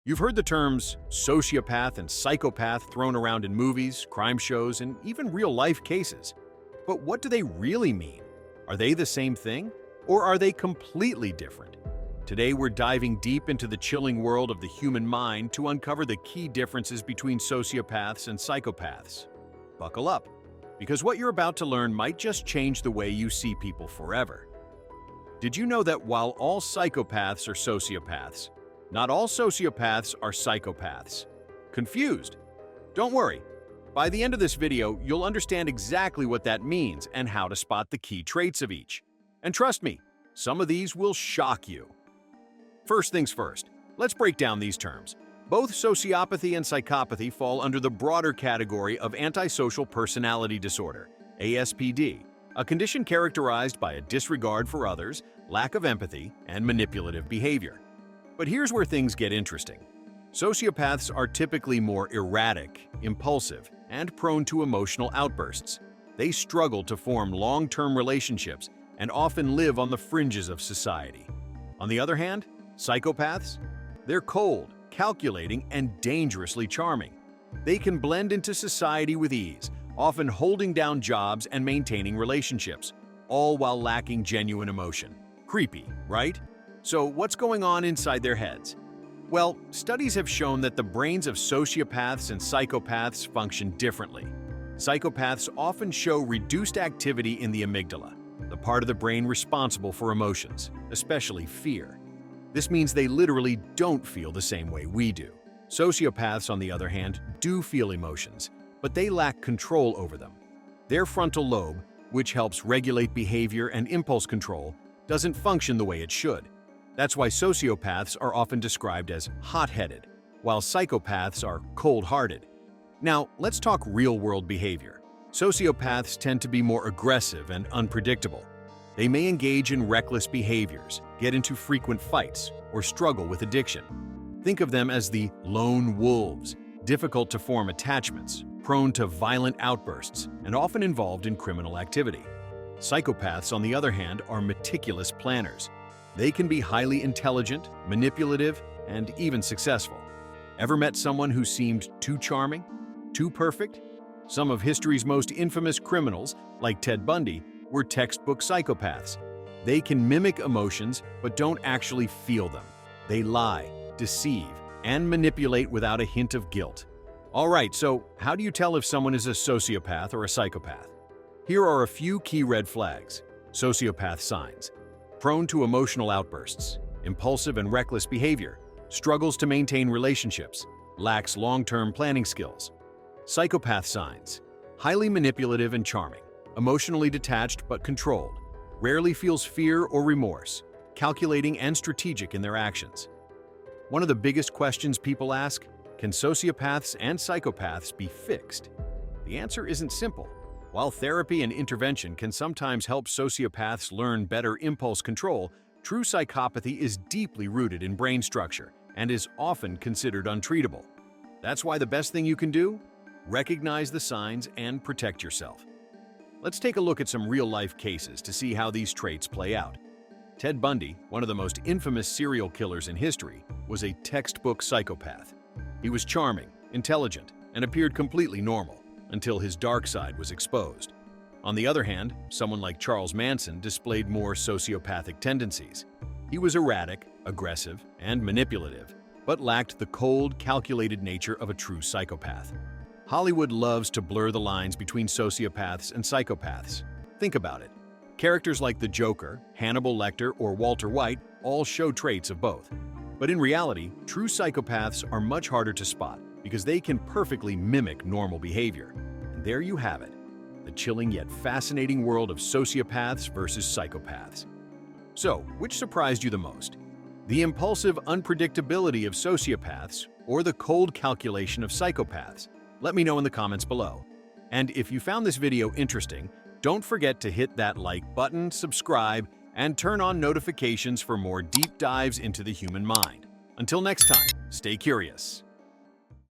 You've heard the terms sociopath and psychopath thrown around in movies, crime shows, and even real-life cases. But what do they really mean? Are they the same thing? Or are they completely different? Today, we're diving deep into the chilling world of the human mind to uncover the key differences between sociopaths and psychopaths. Buckle up, because what you're about to learn might just change the way you see people forever. Did you know that while all psychopaths are sociopaths, not all sociopaths are psychopaths? Confused? Don't worry. By the end of this video, you'll understand exactly what that means and how to spot the key traits of each. And trust me, some of these will shock you. First things first, let's break down these terms. Both sociopathy and psychopathy fall under the broader category of antisocial personality disorder, ASPD, a condition characterized by a disregard for others, lack of empathy, and manipulative behavior. But here's where things get interesting. Sociopaths are typically more erratic, impulsive, and prone to emotional outbursts. They struggle to form long-term relationships and often live on the fringes of society. On the other hand, psychopaths? They're cold, calculating, and dangerously charming. They can blend into society with ease, often holding down jobs and maintaining relationships, all while lacking genuine emotion. Creepy, right? So what's going on inside their heads? Well, studies have shown that the brains of sociopaths and psychopaths function differently. Psychopaths often show reduced activity in the amygdala, the part of the brain responsible for emotions, especially fear. This means they literally don't feel the same way we do. Sociopaths, on the other hand, do feel emotions, but they lack control over them. Their frontal lobe, which helps regulate behavior and impulse control, doesn't function the way it should. That's why sociopaths are often described as hot-headed, while psychopaths are cold-hearted. Now, let's talk real-world behavior. Sociopaths tend to be more aggressive and unpredictable. They may engage in reckless behaviors, get into frequent fights, or struggle with addiction. Think of them as the lone wolves, difficult to form attachments, prone to violent outbursts, and often involved in criminal activity. Psychopaths, on the other hand, are meticulous planners. They can be highly intelligent, manipulative, and even successful. Ever met someone who seemed too charming? Too perfect? Some of history's most infamous criminals, like Ted Bundy, were textbook psychopaths. They can mimic emotions, but don't actually feel them. They lie, deceive, and manipulate without a hint of guilt. All right, so how do you tell if someone is a sociopath or a psychopath? Here are a few key red flags. Sociopath signs: prone to emotional outbursts, impulsive and reckless behavior, struggles to maintain relationships, lacks long-term planning skills. Psychopath signs: highly manipulative and charming, emotionally detached but controlled, rarely feels fear or remorse, calculating and strategic in their actions. One of the biggest questions people ask: can sociopaths and psychopaths be fixed? The answer isn't simple. While therapy and intervention can sometimes help sociopaths learn better impulse control, true psychopathy is deeply rooted in brain structure and is often considered untreatable. That's why the best thing you can do? Recognize the signs and protect yourself. Let's take a look at some real-life cases to see how these traits play out. Ted Bundy, one of the most infamous serial killers in history, was a textbook psychopath. He was charming, intelligent, and appeared completely normal, until his dark side was exposed. On the other hand, someone like Charles Manson displayed more sociopathic tendencies. He was erratic, aggressive, and manipulative, but lacked the cold, calculated nature of a true psychopath. Hollywood loves to blur the lines between sociopaths and psychopaths. Think about it. Characters like the Joker, Hannibal Lecter, or Walter White all show traits of both. But in reality, true psychopaths are much harder to spot because they can perfectly mimic normal behavior. And there you have it, the chilling yet fascinating world of sociopaths versus psychopaths. So, which surprised you the most? The impulsive unpredictability of sociopaths or the cold calculation of psychopaths? Let me know in the comments below. And if you found this video interesting, don't forget to hit that like button, subscribe, and turn on notifications for more deep dives into the human mind. Until next time, stay curious.